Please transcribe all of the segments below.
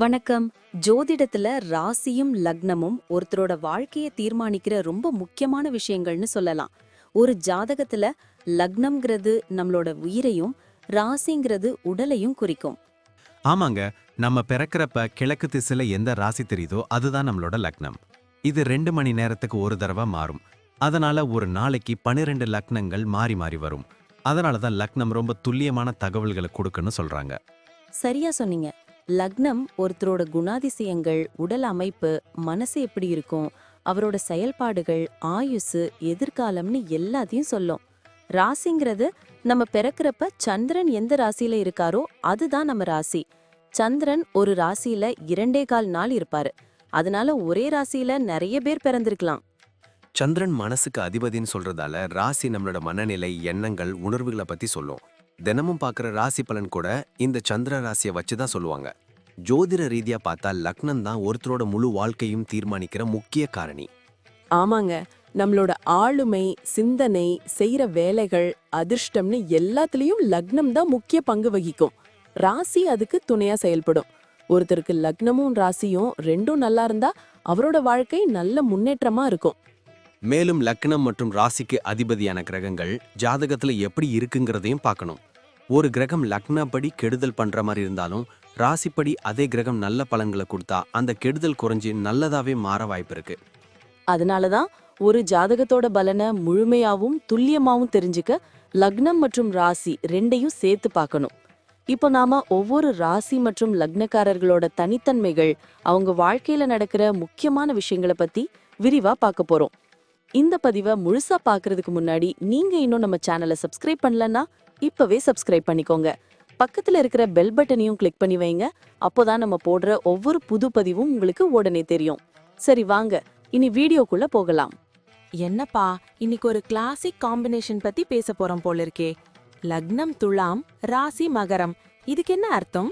வணக்கம். ஜோதிடத்துல ராசியும் லக்னமும் ஒருத்தரோட வாழ்க்கைய தீர்மானிக்கிற ரொம்ப முக்கியமான விஷயங்கள்னு சொல்லலாம். ஒரு ஜாதகத்துல லக்னம்ங்கிறது நம்மளோட உயிரையும், ராசிங்கிறது உடலையும் குறிக்கும். ஆமாங்க. நம்ம பிறக்கிறப்ப கிழக்கு திசையில எந்த ராசி தெரியுதோ அதுதான் நம்மளோட லக்னம். இது 2 மணி நேரத்துக்கு ஒரு தடவை மாறும். அதனால ஒரு நாளைக்கு 12 லக்னங்கள் மாறி மாறி வரும். அதனால தான் லக்னம் ரொம்ப துல்லியமான தகவல்களை கொடுக்குன்னு சொல்றாங்க. சரியா சொன்னீங்க. லக்னம் ஒருத்தரோட குணாதிசயங்கள், உடல் அமைப்பு, மனசு எப்படி இருக்கும், அவரோட செயல்பாடுகள், ஆயுசு, எதிர்காலம்னு எல்லாத்தையும் சொல்லும். ராசிங்கிறது நம்ம பிறக்கிறப்ப சந்திரன் எந்த ராசியில இருக்காரோ அதுதான் நம்ம ராசி. சந்திரன் ஒரு ராசியில 2.25 நாள் இருப்பாரு. அதனால ஒரே ராசியில நிறைய பேர் பிறந்திருக்கலாம். சந்திரன் மனசுக்கு அதிபதின்னு சொல்றதால ராசி நம்மளோட மனநிலை, எண்ணங்கள், உணர்வுகளை பத்தி சொல்லும். தினமும் பார்க்குற ராசி பலன் கூட இந்த சந்திர ராசியை வச்சு தான் சொல்லுவாங்க. ஜோதிட ரீதியா பார்த்தா லக்னம் தான் ஒருத்தரோட முழு வாழ்க்கையும் தீர்மானிக்கிற முக்கிய காரணி. ஆமாங்க. நம்மளோட ஆளுமை, சிந்தனை, செய்யற வேலைகள், அதிர்ஷ்டம்னு எல்லாத்துலயும் லக்னம் தான் முக்கிய பங்கு வகிக்கும். ராசி அதுக்கு துணையா செயல்படும். ஒருத்தருக்கு லக்னமும் ராசியும் ரெண்டும் நல்லா இருந்தா அவரோட வாழ்க்கை நல்ல முன்னேற்றமா இருக்கும். மேலும் லக்னம் மற்றும் ராசிக்கு அதிபதியான கிரகங்கள் ஜாதகத்துல எப்படி இருக்குங்கிறதையும் பார்க்கணும். ஒரு கிரகம் லக்னப்படி கெடுதல் பண்ற மாதிரி இருந்தாலும் ராசிப்படி அதே கிரகம் நல்ல பலன்களை கொடுத்தா அந்த கெடுதல் குறைஞ்சி நல்லதாவே மாற வாய்ப்பு இருக்கு. அதனாலதான் ஒரு ஜாதகத்தோட பலனை முழுமையாவும் துல்லியமாவும் தெரிஞ்சுக்க லக்னம் மற்றும் ராசி ரெண்டையும் சேர்த்து பார்க்கணும். இப்போ நாம ஒவ்வொரு ராசி மற்றும் லக்னக்காரர்களோட தனித்தன்மைகள், அவங்க வாழ்க்கையில நடக்கிற முக்கியமான விஷயங்களை பத்தி விரிவா பார்க்க போறோம். இந்த பதிவை முழுசா பார்க்கறதுக்கு முன்னாடி நீங்க இன்னும் நம்ம சேனலை சப்ஸ்கிரைப் பண்ணலன்னா இப்பவே சப்ஸ்கிரைப் பண்ணிக்கோங்க. பக்கத்துல இருக்கிற பெல் பட்டனையும் கிளிக் பண்ணி வைங்க. அப்போதான் நம்ம போடுற ஒவ்வொரு புது பதிவும் உங்களுக்கு உடனே தெரியும். சரி வாங்க, இனி வீடியோக்குள்ள போகலாம். என்னப்பா, இன்னைக்கு ஒரு கிளாசிக் காம்பினேஷன் பத்தி பேச போறோம் போல இருக்கே. லக்னம் துலாம், ராசி மகரம். இதுக்கு என்ன அர்த்தம்?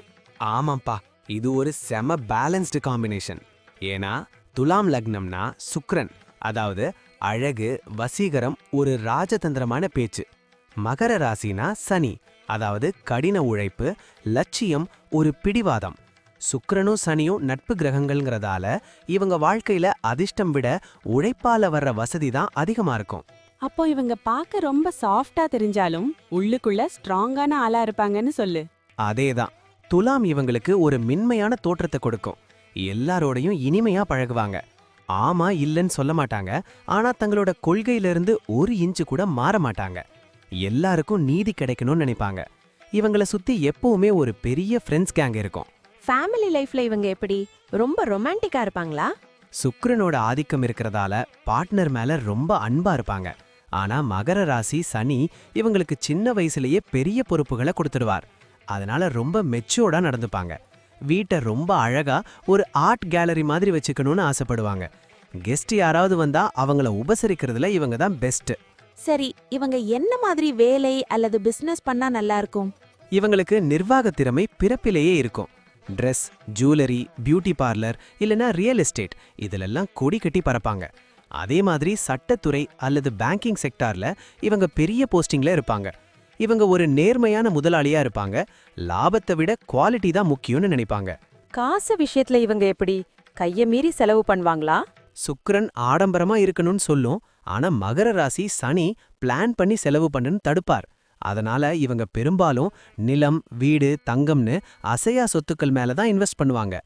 ஆமாப்பா, இது ஒரு செம பேலன்ஸ்டு காம்பினேஷன். ஏன்னா துலாம் லக்னம்னா சுக்கிரன், அதாவது அழகு, வசீகரம், ஒரு ராஜதந்திரமான பேச்சு. மகர ராசினா சனி, அதாவது கடின உழைப்பு, லட்சியம், ஒரு பிடிவாதம். சுக்கிரனும் சனியும் நட்பு கிரகங்கள்ங்கிறதால இவங்க வாழ்க்கையில அதிர்ஷ்டம் விட உழைப்பால வர்ற வசதி தான் அதிகமா இருக்கும். அப்போ இவங்க பார்க்க ரொம்ப சாஃப்டா தெரிஞ்சாலும் உள்ளுக்குள்ள ஸ்ட்ராங்கான ஆளா இருப்பாங்கன்னு சொல்லு. அதேதான், துலாம் இவங்களுக்கு ஒரு மென்மையான தோற்றத்தை கொடுக்கும். எல்லாரோடையும் இனிமையா பழகுவாங்க. ஆமா இல்லைன்னு சொல்ல மாட்டாங்க. ஆனா தங்களோட கொள்கையிலிருந்து ஒரு இன்ச்சு கூட மாற மாட்டாங்க. எல்லாருக்கும் நீதி கிடைக்கணும்னு நினைப்பாங்க. இவங்கள சுத்தி எப்பவுமே ஒரு பெரிய ஃப்ரெண்ட்ஸ் கேங் இருக்கும். ஃபேமிலி லைஃப்ல இவங்க எப்படி ரொம்ப ரொமான்டிக்கா இருப்பாங்களா? சுக்கிரனோட ஆதிக்கம் இருக்கிறதால பார்ட்னர் மேல ரொம்ப அன்பா இருப்பாங்க. ஆனா மகர ராசி சனி இவங்களுக்கு சின்ன வயசுலயே பெரிய பொறுப்புகளை கொடுத்துடுவார். அதனால ரொம்ப மெச்சூர்டா நடந்துப்பாங்க. வீட்டை ரொம்ப அழகா ஒரு ஆர்ட் கேலரி மாதிரி வச்சுக்கணும்னு ஆசைப்படுவாங்க. கெஸ்ட் யாராவது வந்தா அவங்கள உபசரிக்கிறதுல இவங்க தான் பெஸ்ட். சரி, இவங்க என்ன மாதிரி வேலை அல்லது பிசினஸ் பண்ணா நல்லா இருக்கும்? இவங்களுக்கு நிர்வாக திறமை பிறப்பிலேயே இருக்கும். ட்ரெஸ், ஜுவல்லரி, பியூட்டி பார்லர் இல்லனா ரியல் எஸ்டேட் இதிலெல்லாம் கொடி கட்டி பறப்பாங்க. அதே மாதிரி சட்டத்துறை அல்லது பேங்கிங் செக்டார்ல இவங்க பெரிய போஸ்டிங்ல இருப்பாங்க. இவங்க ஒரு நேர்மையான முதலாளியா இருப்பாங்க. லாபத்தை விட குவாலிட்டி தான் முக்கியம்னு நினைப்பாங்க. காசு விஷயத்துல இவங்க எப்படி கைய மீறி செலவு பண்ணுவாங்களா? சுக்கிரன் ஆடம்பரமா இருக்கணும்னு சொல்லும். ஆனா மகர ராசி சனி பிளான் பண்ணி செலவு பண்ணுன்னு தடுப்பார். அதனால இவங்க பெரும்பாலும் நிலம், வீடு, தங்கம்னு அசையா சொத்துக்கள் மேல தான் இன்வெஸ்ட் பண்ணுவாங்க.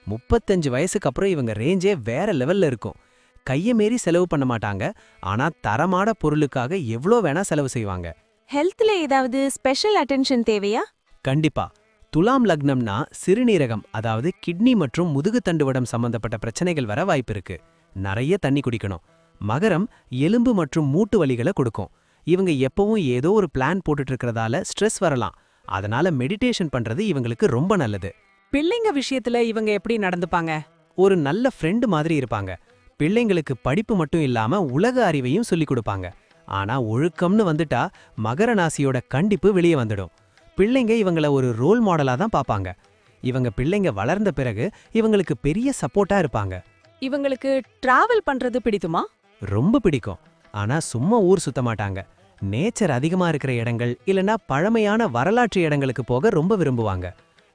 35 வயசுக்கு அப்புறம் இவங்க ரேஞ்சே வேற லெவல்ல இருக்கும். கைய மீறி செலவு பண்ண மாட்டாங்க. ஆனா தரமான பொருளுக்காக எவ்வளோ வேணா செலவு செய்வாங்க. ஹெல்த்ல ஏதாவது ஸ்பெஷல் அட்டென்ஷன் தேவையா? கண்டிப்பா. துலாம் லக்னம்னா சிறுநீரகம், அதாவது கிட்னி மற்றும் முதுகுத்தண்டுவடம் சம்பந்தப்பட்ட பிரச்சனைகள் வர வாய்ப்பு இருக்கு. நிறைய தண்ணி குடிக்கணும். மகரம் எலும்பு மற்றும் மூட்டு வலிகளை கொடுக்கும். இவங்க எப்பவும் ஏதோ ஒரு பிளான் போட்டுட்டு இருக்கிறதால ஸ்ட்ரெஸ் வரலாம். அதனால மெடிடேஷன் பண்றது இவங்களுக்கு ரொம்ப நல்லது. பிள்ளைங்க விஷயத்துல இவங்க எப்படி நடந்துப்பாங்க? ஒரு நல்ல ஃப்ரெண்டு மாதிரி இருப்பாங்க. பிள்ளைங்களுக்கு படிப்பு மட்டும் இல்லாம உலக அறிவையும் சொல்லிக் கொடுப்பாங்க. ஆனா ஒழுக்கம்னு வந்துட்டா மகர ராசியோட கண்டிப்பு வெளியே வந்துடும். பிள்ளைங்க இவங்கள ஒரு ரோல் மாடலா தான் பாப்பாங்க. இவங்க பிள்ளைங்க வளர்ந்த பிறகு இவங்களுக்கு பெரிய சப்போர்ட்டா இருப்பாங்க. இவங்களுக்கு டிராவல் பண்றது பிடிக்குமா? ரொம்ப பிடிக்கும். ஆனா சும்மா ஊர் சுத்த மாட்டாங்க. நேச்சர் அதிகமா இருக்கிற இடங்கள் இல்லனா பழமையான வரலாற்று இடங்களுக்கு போக ரொம்ப விரும்புவாங்க.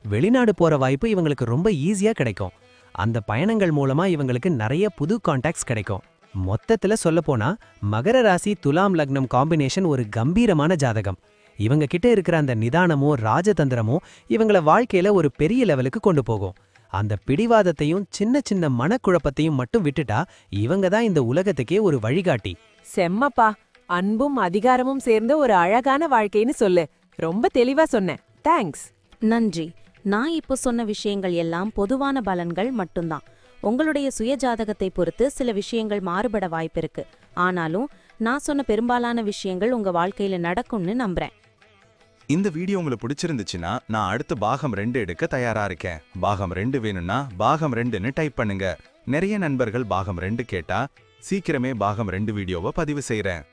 வெளிநாடு போற வாய்ப்பு இவங்களுக்கு ரொம்ப ஈஸியா கிடைக்கும். அந்த பயணங்கள் மூலமா இவங்களுக்கு நிறைய புது கான்டாக்ட்ஸ் கிடைக்கும். மொத்தத்துல சொல்லப்போனா மகர ராசி துலாம் லக்னம் காம்பினேஷன் ஒரு கம்பீரமான ஜாதகம். இவங்க கிட்ட இருக்கிற அந்த நிதானமோ ராஜதந்திரமோ இவங்கள வாழ்க்கையில ஒரு பெரிய லெவலுக்கு கொண்டு போகும். அந்த பிடிவாதத்தையும் சின்ன சின்ன மனக்குழப்பத்தையும் மட்டும் விட்டுட்டா இவங்க தான் இந்த உலகத்துக்கே ஒரு வழிகாட்டி. செம்மப்பா, அன்பும் அதிகாரமும் சேர்ந்த ஒரு அழகான வாழ்க்கைன்னு சொல்லு. ரொம்ப தெளிவா சொன்ன. தேங்க்ஸ். நன்றி. நான் இப்போ சொன்ன விஷயங்கள் எல்லாம் பொதுவான பலன்கள் மட்டும்தான். உங்களுடைய சுயஜாதகத்தை பொறுத்து சில விஷயங்கள் மாறுபட வாய்ப்பிருக்கு. ஆனாலும் நான் சொன்ன பெரும்பாலான விஷயங்கள் உங்க வாழ்க்கையில நடக்கும்னு நம்புறேன். இந்த வீடியோ உங்களுக்கு பிடிச்சிருந்துச்சுன்னா நான் அடுத்து பாகம் 2 எடுக்க தயாரா இருக்கேன். பாகம் 2 வேணும்னா பாகம் 2ன்னு டைப் பண்ணுங்க. நிறைய நண்பர்கள் பாகம் 2 கேட்டா சீக்கிரமே பாகம் 2 வீடியோவை பதிவு செய்றேன்.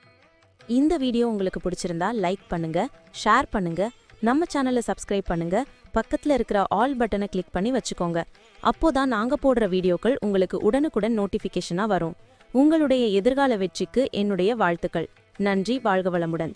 இந்த வீடியோ உங்களுக்கு பிடிச்சிருந்தா லைக் பண்ணுங்க, ஷேர் பண்ணுங்க, நம்ம சேனலை சப்ஸ்கிரைப் பண்ணுங்க, பக்கத்துல இருக்கிற ஆல் பட்டனை கிளிக் பண்ணி வச்சுக்கோங்க. அப்போதான் நாங்க போடுற வீடியோக்கள் உங்களுக்கு உடனுக்குடன் நோட்டிஃபிகேஷனா வரும். உங்களுடைய எதிர்கால வெற்றிக்கு என்னுடைய வாழ்த்துக்கள். நன்றி. வாழ்க வளமுடன்.